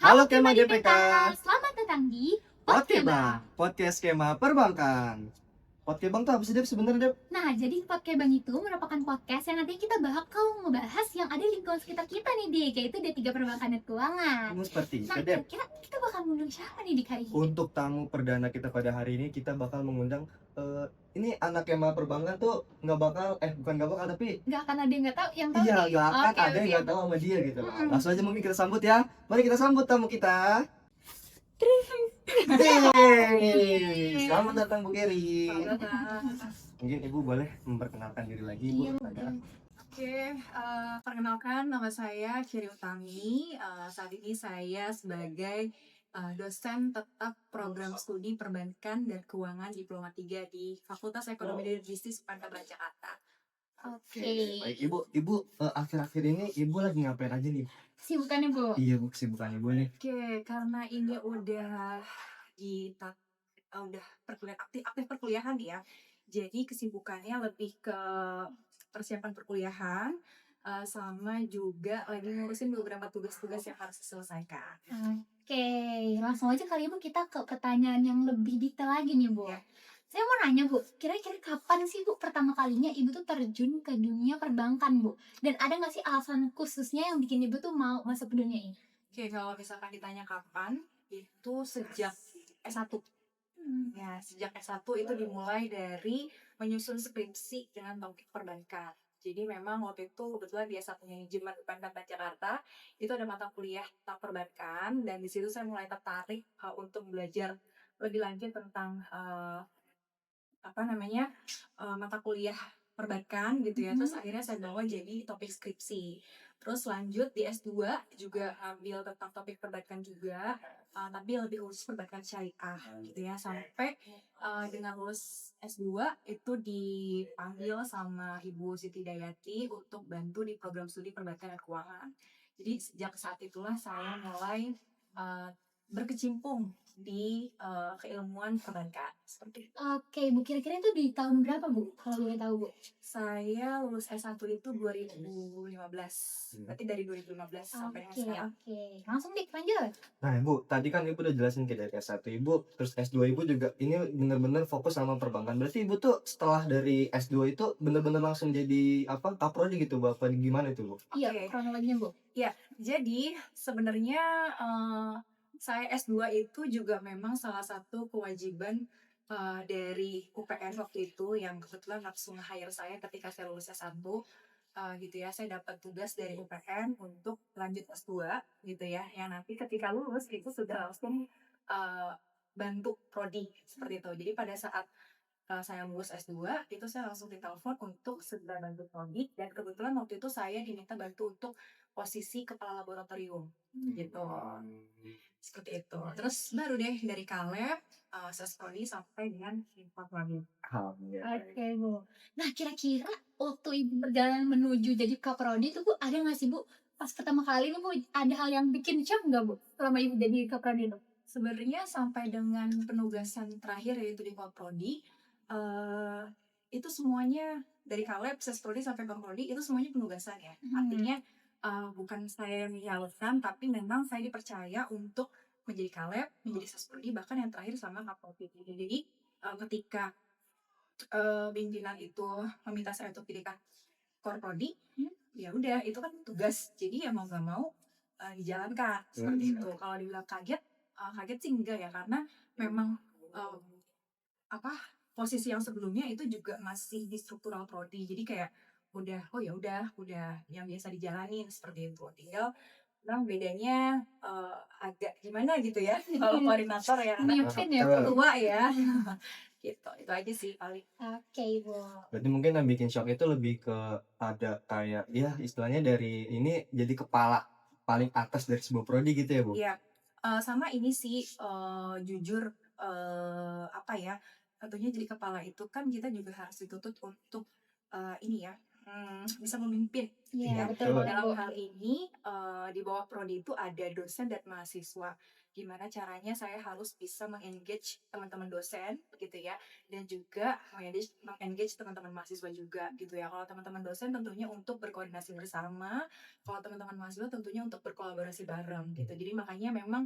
Halo Kema GPK, Selamat datang di Podkeba, podcast skema perbankan. Podkebang tuh apa sih Dep sebenarnya Dep? Nah, jadi Podkebang itu merupakan podcast yang nanti kita bakal ngebahas yang ada di lingkungan sekitar kita nih, Dik, yaitu D3 Perbankan dan Keuangan. Kamu seperti Nah, itu Dep. kira-kira kita bakal ngundang siapa nih di hari ini? Untuk tamu perdana kita pada hari ini kita bakal mengundang ini anak Kema perbankan tuh bukan nggak bakal tapi Nggak akan ada yang nggak tahu, yang tahu iya nih. nggak akan Oke, ada yang oke. nggak tahu sama dia gitu lah. Mm-mm. Langsung aja mungkin kita sambut ya. Mari kita sambut tamu kita. Yeay, selamat datang Bu Geri. Mungkin Ibu boleh memperkenalkan diri lagi Bu. Iya, Ada. Oke, perkenalkan nama saya Kiri Utami. Saat ini saya sebagai dosen tetap program studi perbankan dan keuangan diploma 3 di Fakultas Ekonomi dan Bisnis UNKBR Jakarta. Oke. Baik Ibu akhir-akhir ini Ibu lagi ngapain aja nih? Sibukannya, Bu? Iya Bu, kesibukan Ibu nih. Oke, karena ini udah aktif perkuliahan ya. Jadi kesibukannya lebih ke persiapan perkuliahan, sama juga lagi ngurusin beberapa tugas-tugas yang harus diselesaikan. Oke, langsung aja kali Bu kita ke pertanyaan yang lebih detail lagi nih, Bu. Ya. Saya mau nanya, Bu, kira-kira kapan sih, Bu, pertama kalinya Ibu tuh terjun ke dunia perbankan, Bu? Dan ada nggak sih alasan khususnya yang bikin Ibu tuh mau masuk ke dunia ini? Oke, kalau misalkan ditanya kapan, itu sejak S1. Ya, sejak S1 itu dimulai dari menyusun skripsi dengan topik perbankan. Jadi memang waktu itu kebetulan di S1 Manajemen UNKBR Jakarta itu ada mata kuliah tentang perbankan, dan di situ saya mulai tertarik untuk belajar lebih lanjut tentang mata kuliah perbankan gitu ya. Terus akhirnya saya bawa jadi topik skripsi. Terus lanjut di S2 juga ambil tentang topik perbankan juga, tapi lebih khusus perbankan syariah gitu ya. Sampai dengan lulus S2 itu dipanggil sama Ibu Siti Dayati untuk bantu di program studi perbankan dan keuangan. Jadi sejak saat itulah saya mulai berkecimpung di keilmuan perbankan seperti itu. Oke, Bu, kira-kira itu di tahun berapa, Bu? Kalau boleh tahu, Bu. Saya lulus S1 itu 2015. Berarti dari 2015 sampai Oke, sekarang. oke. Langsung Dik, lanjut. Nah Ibu, tadi kan Ibu udah jelasin kayak dari S1 Ibu, terus S2 Ibu juga ini bener-bener fokus sama perbankan. Berarti Ibu tuh setelah dari S2 itu bener-bener langsung jadi kaprodi gitu Bu? Apa gimana itu Bu? Iya, Oke. kronologinya, Bu. Jadi sebenarnya saya S2 itu juga memang salah satu kewajiban dari UPN waktu itu yang kebetulan langsung hire saya ketika saya lulus S1 gitu ya. Saya dapat tugas dari UPN untuk lanjut S2 gitu ya. Yang nanti ketika lulus itu sudah langsung bantu prodi seperti itu. Jadi pada saat saya lulus S2 itu saya langsung ditelepon untuk segera bantu prodi, dan kebetulan waktu itu saya diminta bantu untuk posisi kepala laboratorium gitu. Seperti itu. Terus baru deh dari Kaleb, ses prodi sampai dengan info prodi. Oke, Bu. Nah, kira-kira waktu Ibu berjalan menuju jadi kaprodi itu, Bu, ada nggak sih, Bu? Pas pertama kali itu, Bu, ada hal yang bikin shock nggak, Bu? Selama Ibu jadi kaprodi itu? Sebenarnya sampai dengan penugasan terakhir yaitu di prodi, itu semuanya dari Kaleb, ses prodi sampai prodi itu semuanya penugasan ya. Artinya bukan saya yang menyalurkan, tapi memang saya dipercaya untuk menjadi Kaleb, menjadi ses prodi, bahkan yang terakhir sama Kapolri. Jadi ketika pimpinan itu meminta saya untuk jadi Korprodi, ya udah itu kan tugas. Jadi ya mau gak mau dijalankan seperti itu. Kalau dibilang kaget, kaget sih enggak ya, karena memang posisi yang sebelumnya itu juga masih di struktural prodi. Jadi kayak udah yang biasa dijalanin seperti itu. Tinggal bedanya agak gimana gitu ya kalau koordinator ya, Mimpin ya, Bu. tua ya. Gitu, itu aja sih paling. Oke, Bu. Berarti mungkin yang bikin shock itu lebih ke ada kayak ya istilahnya dari ini jadi kepala paling atas dari sebuah prodi gitu ya Bu? Iya, sama ini sih jujur tentunya jadi kepala itu kan kita juga harus dituntut untuk ini ya, bisa memimpin. Iya, Ya. betul banget, Dalam Bu. hal ini di bawah prodi itu ada dosen dan mahasiswa. gimana caranya saya harus bisa mengengage teman-teman dosen gitu ya, dan juga mengengage teman-teman mahasiswa juga gitu ya. Kalau teman-teman dosen tentunya untuk berkoordinasi bersama, kalau teman-teman mahasiswa tentunya untuk berkolaborasi bareng gitu. Jadi makanya memang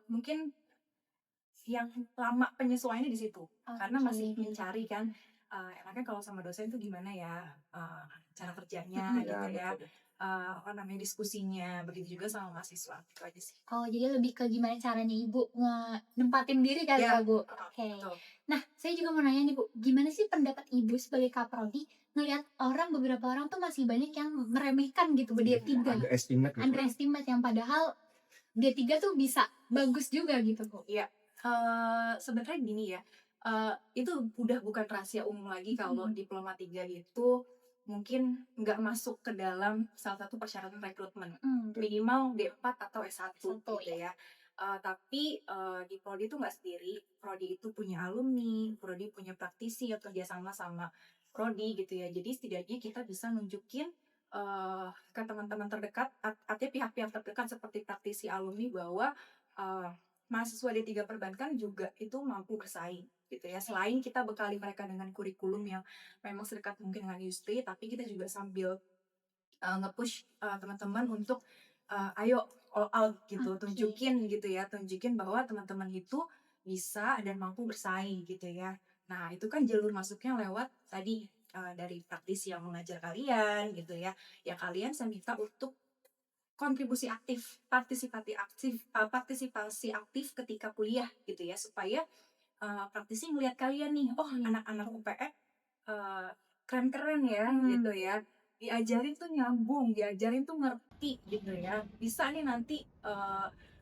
mungkin yang lama penyesuaiannya di situ, karena masih Oke. mencari kan, enaknya kalau sama dosen tuh gimana ya, cara kerjanya Mhm. gitu Ya, ya, betul. apa namanya, diskusinya, begitu juga sama mahasiswa, itu aja sih. Oh, jadi lebih ke gimana caranya Ibu nempatin diri kali Ya, ya, Bu? Oke. betul. Nah, saya juga mau nanya nih, Bu, gimana sih pendapat Ibu sebagai kaprodi ngelihat beberapa orang tuh masih banyak yang meremehkan gitu Bu, Iya, D3, underestimate gitu. underestimate yang padahal D3 tuh bisa bagus juga gitu, Bu? Iya, sebenarnya gini ya, itu udah bukan rahasia umum lagi kalau Mhm. diploma 3 itu mungkin nggak masuk ke dalam salah satu persyaratan rekrutmen. Mhm. Minimal D4 atau S1 S1 gitu ya. ya. Tapi, di prodi itu nggak sendiri, prodi itu punya alumni, prodi punya praktisi yang kerjasama sama prodi gitu ya. Jadi setidaknya kita bisa nunjukin, ke teman-teman terdekat, artinya pihak-pihak terdekat seperti praktisi alumni bahwa, eee mahasiswa D3 perbankan juga itu mampu bersaing gitu ya. Selain kita bekali mereka dengan kurikulum yang memang sedekat mungkin dengan industri, tapi kita juga sambil nge-push teman-teman untuk ayo all out gitu, Oke. tunjukin bahwa teman-teman itu bisa dan mampu bersaing gitu ya. Nah, itu kan jalur masuknya lewat tadi dari praktisi yang mengajar kalian gitu ya. Ya kalian saya minta untuk kontribusi aktif, partisipasi aktif ketika kuliah gitu ya, supaya, praktisi ngelihat kalian nih, "Oh, anak-anak UPN, eee, keren-keren ya," Hmm. gitu ya, "diajarin tuh nyambung, diajarin tuh ngerti," gitu ya, "bisa nih nanti,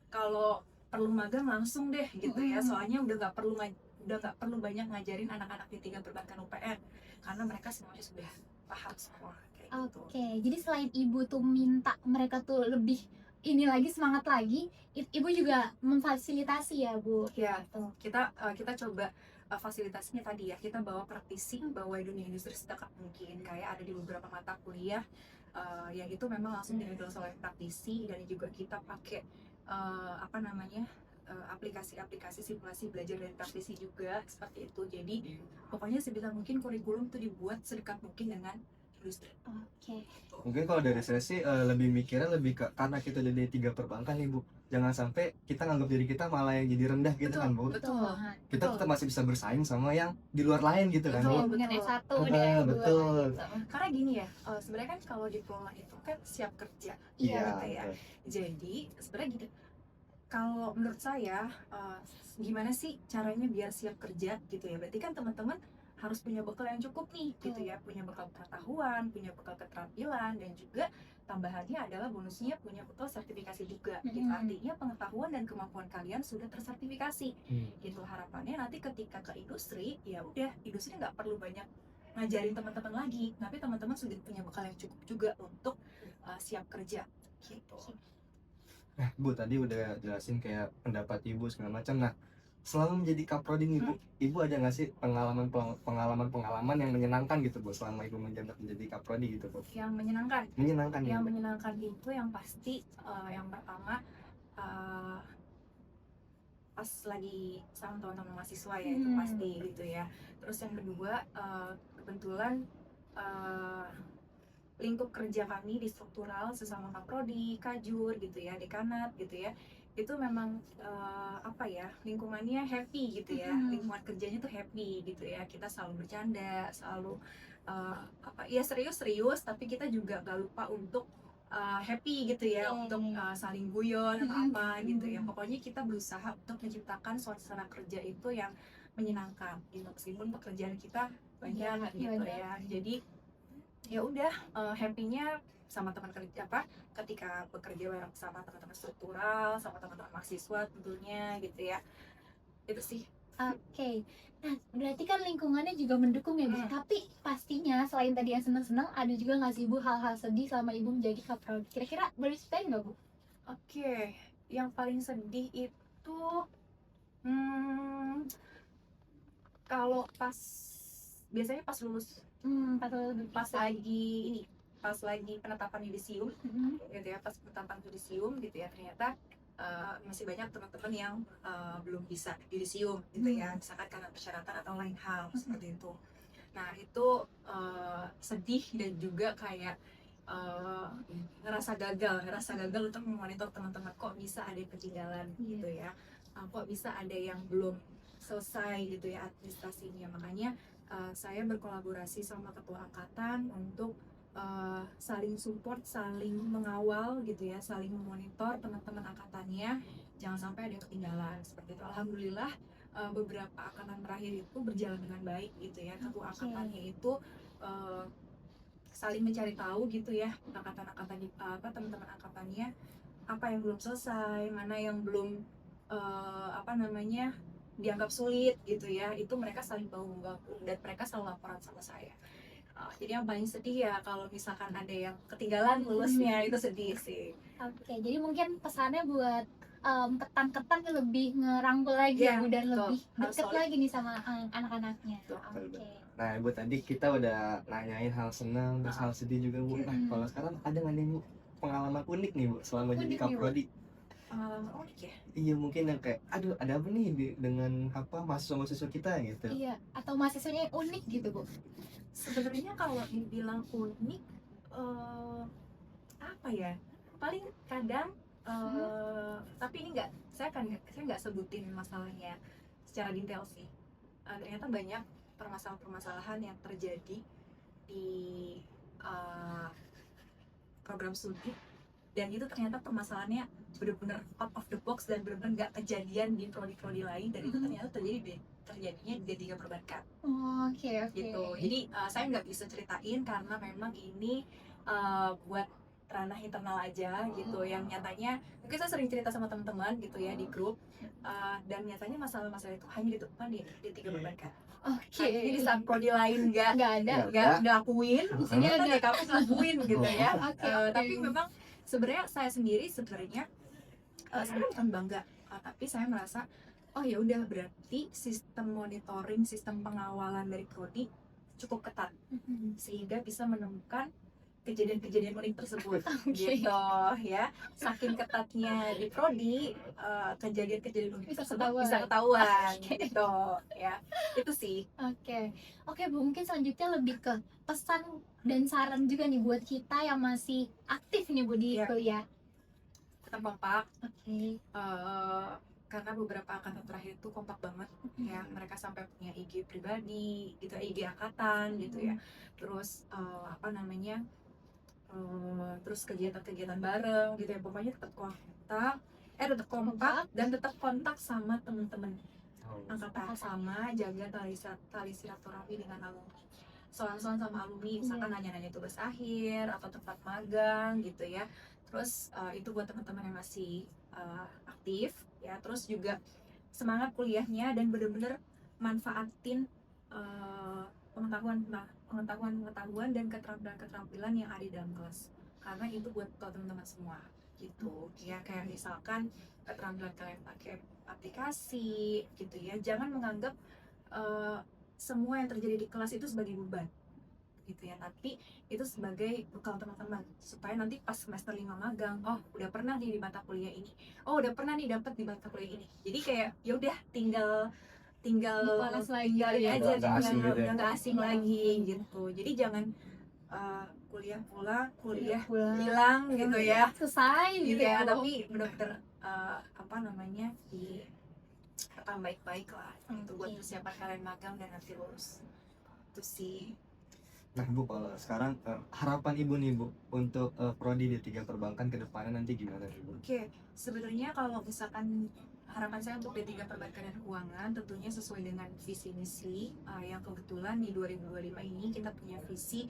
kalau perlu magang langsung deh," gitu ya, Mhm. "soalnya udah nggak perlu banyak ngajarin anak-anak D3 perbankan UPN, karena mereka semuanya sudah paham semua," kayak gitu. Oke, jadi selain Ibu tuh minta mereka tuh lebih ini lagi, semangat lagi, Ibu juga memfasilitasi ya, Bu? Ya, Gitu. kita coba, fasilitasinya tadi ya, kita bawa praktisi, bawa dunia industri sedekat mungkin, kayak ada di beberapa mata kuliah, yang itu memang langsung dihandle oleh praktisi dan juga kita pakai, apa namanya, aplikasi-aplikasi simulasi belajar dari praktisi juga, seperti itu. Jadi, pokoknya sebisa mungkin kurikulum itu dibuat sedekat mungkin dengan industri. Oke. Mungkin kalau dari saya sih lebih mikirnya lebih ke karena kita udah D3 perbankan nih Bu. Jangan sampai kita nganggap diri kita malah yang jadi rendah gitu Betul kan Bu. Betul betul banget. Kita betul tetap masih bisa bersaing sama yang di luar lain gitu kan Iya, Bu. betul dengan betul. S1, dengan S2 Betul. gitu. Karena gini ya, sebenarnya kan kalau diploma itu kan siap kerja, Iya, Iya, gitu ya. betul. Jadi sebenarnya gini, kalau menurut saya, gimana sih caranya biar siap kerja gitu ya, berarti kan teman-teman harus punya bekal yang cukup nih gitu betul. ya, punya bekal pengetahuan, punya bekal keterampilan, dan juga tambahannya adalah bonusnya punya bekal sertifikasi juga gitu. Mhm. Artinya pengetahuan dan kemampuan kalian sudah tersertifikasi Hmm. gitu. Harapannya nanti ketika ke industri, ya udah industri nggak perlu banyak ngajarin teman-teman lagi, tapi teman-teman sudah punya bekal yang cukup juga untuk siap kerja gitu. Nah, Bu tadi udah jelasin kayak pendapat Ibu segala macam. Nah, selama menjadi kaprodi nih Bu, Ibu ada nggak sih pengalaman yang menyenangkan gitu Bu selama Ibu menjabat menjadi kaprodi gitu Bu? Yang menyenangkan, Menyenangkan nih yang Bu. menyenangkan itu yang pasti, yang pertama, eee, pas lagi sama teman-teman mahasiswa ya, itu Mhm. pasti gitu ya. Terus yang kedua, kebetulan, eee, lingkup kerja kami di struktural sesama kaprodi, kajur gitu ya, dekanat gitu ya, itu memang, apa ya, lingkungannya happy gitu ya, Mhm. lingkungan kerjanya tuh happy gitu ya. Kita selalu bercanda, selalu, apa, ya serius-serius, tapi kita juga gak lupa untuk, happy gitu ya, untuk, Oke. saling guyon atau Mhm. apa gitu ya. Pokoknya kita berusaha untuk menciptakan suasana kerja itu yang menyenangkan gitu, meskipun pekerjaan kita banyak Iya, gitu banyak. ya. Jadi ya udah, happy-nya sama teman kerja apa, ketika bekerja bareng sama teman-teman struktural, sama teman-teman mahasiswa tentunya gitu ya. Itu sih. Oke. Nah, berarti kan lingkungannya juga mendukung ya, Bu? Mhm, Tapi pastinya selain tadi yang senang-senang, ada juga nggak sih, Bu, hal-hal sedih selama Ibu menjadi kaprodi? Kira-kira boleh ceritain nggak, Bu? oke. Yang paling sedih itu, mmm, kalau biasanya pas lulus, Patut pas berpisah. lagi pas lagi penetapan yudisium Mhm. gitu ya, pas penetapan yudisium gitu ya, ternyata, masih banyak teman-teman yang belum bisa yudisium gitu ya, misalkan karena persyaratan atau lain hal seperti itu. Nah itu sedih dan juga kayak ngerasa gagal untuk memonitor teman-teman, kok bisa ada yang ketinggalan gitu ya. Kok bisa ada yang belum selesai gitu ya administrasinya. Makanya saya berkolaborasi sama ketua angkatan untuk saling support, saling mengawal gitu ya, saling memonitor teman-teman angkatannya, jangan sampai ada yang ketinggalan seperti itu. Alhamdulillah beberapa angkatan terakhir itu berjalan dengan baik gitu ya. Ketua angkatannya itu saling mencari tahu gitu ya, angkatan-angkatan teman-teman angkatannya apa yang belum selesai, mana yang belum dianggap sulit gitu ya. Itu mereka saling bahu membahu dan mereka selalu laporan sama saya. Jadi yang paling sedih ya kalau misalkan ada yang ketinggalan lulusnya, itu sedih sih. Oke, jadi mungkin pesannya buat ketan-ketan lebih ngerangkul lagi Iya, ya Bu, dan betul. lebih Harus deket solid. lagi nih sama anak-anaknya. Betul. Oke. Nah Bu, tadi kita udah nanyain hal senang terus hal sedih juga Bu. Nah kalau sekarang ada nggak nih Bu pengalaman unik nih Bu selama jadi Unik nih, Bu. kaprodi? Pengalaman unik ya. Iya mungkin yang kayak aduh ada apa nih dengan mahasiswa-mahasiswa kita gitu. Iya, atau mahasiswanya yang unik gitu Bu. Sebenarnya kalau dibilang unik, apa ya? Paling kadang, tapi ini saya nggak sebutin masalahnya secara detail sih. Ternyata banyak permasalahan-permasalahan yang terjadi di program studi, dan itu ternyata permasalahannya benar-benar out of the box dan benar-benar nggak kejadian di prodi-prodi lain, dan itu ternyata terjadinya di D3 Perbankan. Oke. Gitu. Jadi saya nggak bisa ceritain karena memang ini buat ranah internal aja gitu. Yang nyatanya mungkin saya sering cerita sama teman-teman gitu ya di grup, dan nyatanya masalah-masalah itu hanya ditemukan di tiga perbankan. Oke. Jadi di saat prodi lain Nggak ada. nggak ngelakuin, Maksudnya ternyata nggak- di kampus ngelakuin gitu ya. Oke. Tapi memang sebenarnya saya sendiri sebenarnya bukan bangga, tapi saya merasa oh ya udah, berarti sistem monitoring, sistem pengawalan dari prodi cukup ketat sehingga bisa menemukan kejadian-kejadian unik tersebut. Gitu ya, saking ketatnya di prodi, kejadian-kejadian unik Bisa tersebut ketahuan. bisa ketahuan. Oke. Gitu ya, itu sih. Oke Bu, mungkin selanjutnya lebih ke pesan dan saran juga nih buat kita yang masih aktif nih Bu di Iya. kuliah. Tetap kompak, Oke. karena beberapa angkatan terakhir itu kompak banget ya, mereka sampai punya IG pribadi gitu, IG angkatan gitu ya, terus terus kegiatan-kegiatan bareng gitu ya, pokoknya tetap kompak dan tetap kontak sama teman-teman angkatan, sama jaga tali silaturahmi dengan alumni, soal-soal sama alumni, misalkan nanya-nanya tugas akhir atau tempat magang gitu ya. Terus itu buat teman-teman yang masih aktif ya, terus juga semangat kuliahnya dan bener-bener manfaatin pengetahuan dan keterampilan yang ada di dalam kelas, karena itu buat teman-teman semua gitu ya. Kayak misalkan keterampilan kalian pakai aplikasi gitu ya, jangan menganggap semua yang terjadi di kelas itu sebagai beban gitu ya, tapi itu sebagai bekal teman-teman supaya nanti pas semester 5 magang, oh udah pernah nih di mata kuliah ini, oh udah pernah nih dapat di mata kuliah ini, jadi kayak ya udah tinggal Dikelas lagi. tinggalin Iya, aja, nggak asing gitu ya. udah nggak asing Iya. lagi gitu. Jadi jangan kuliah pulang, kuliah Pulang. hilang gitu ya, Selesai gitu ya, Bu. tapi benar-benar di rekam baik-baik lah gitu buat Oke. persiapan kalian magang dan nanti lulus. Itu sih. Nah Bu, kalau sekarang harapan Ibu nih Bu untuk prodi D3 Perbankan ke depannya nanti gimana nih Bu? Oke, sebenarnya kalau misalkan harapan saya untuk D3 Perbankan dan Keuangan tentunya sesuai dengan visi misi yang kebetulan di 2025 ini kita punya visi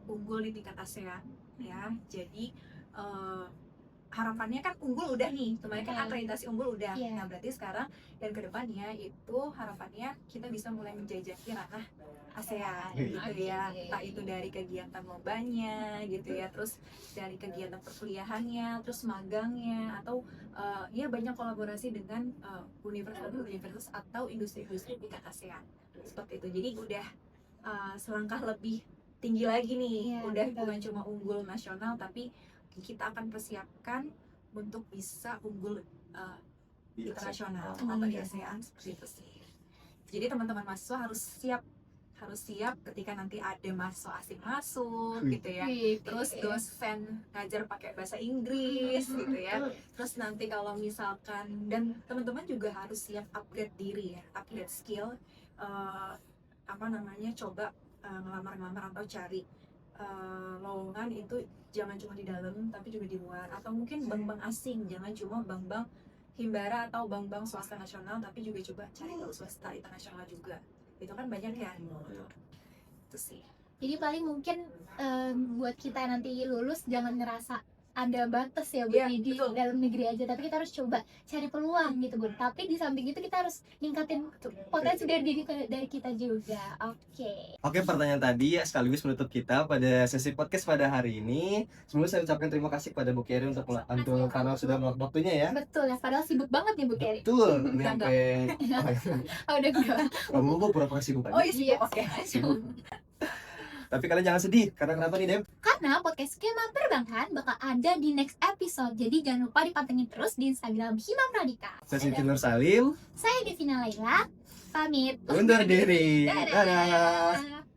unggul di tingkat ASEAN ya. Jadi harapannya kan unggul udah nih, kemarin kan akreditasi unggul udah. Iya. Nah berarti sekarang dan kedepannya itu harapannya kita bisa mulai menjajaki ranah ASEAN gitu ya, entah itu dari kegiatan lombanya gitu ya, terus dari kegiatan perkuliahannya, terus magangnya, atau ya banyak kolaborasi dengan universitas atau industri-industri tingkat ASEAN seperti itu. Jadi udah selangkah lebih tinggi lagi nih, Iya, udah betul. bukan cuma unggul nasional, tapi kita akan persiapkan untuk bisa unggul internasional Oh, atau di iya. ASEAN seperti itu sih. Jadi teman-teman mahasiswa harus siap ketika nanti ada mahasiswa asing masuk gitu ya. Wih, Terus dosen ngajar pakai bahasa Inggris gitu ya. Terus nanti kalau misalkan, dan teman-teman juga harus siap upgrade diri ya, upgrade skill. Coba ngelamar-ngelamar atau cari lowongan itu jangan cuma di dalam tapi juga di luar, atau mungkin bank-bank asing, jangan cuma bank-bank himbara atau bank-bank swasta nasional, tapi juga coba cari ke swasta internasional juga. Itu kan banyak ya. Itu sih. Jadi paling mungkin buat kita nanti lulus jangan ngerasa ada batas ya Bu Iya, di betul. dalam negeri aja, tapi kita harus coba cari peluang gitu Bu. Tapi di samping itu kita harus ningkatin potensi dari kita juga. Oke. Oke, pertanyaan tadi ya sekaligus menutup kita pada sesi podcast pada hari ini. Sebelumnya saya ucapkan terima kasih kepada Bu Keri untuk karena sudah meluangkan waktunya ya. Betul ya, padahal sibuk banget nih Bu Keri. Betul, ini Udah sampai Oh, udah enggak. kamu kok pura-pura sibuk Oh aja. iya, oke. Sibuk. Tapi kalian jangan sedih, karena kenapa nih Dem? Karena podcast Skema Perbankan bakal ada di next episode. Jadi jangan lupa dipantengin terus di Instagram Hima Pradika. Saya Siti Nur Salim, Saya Devina Laila, pamit. undur diri. Dadah. Dadah.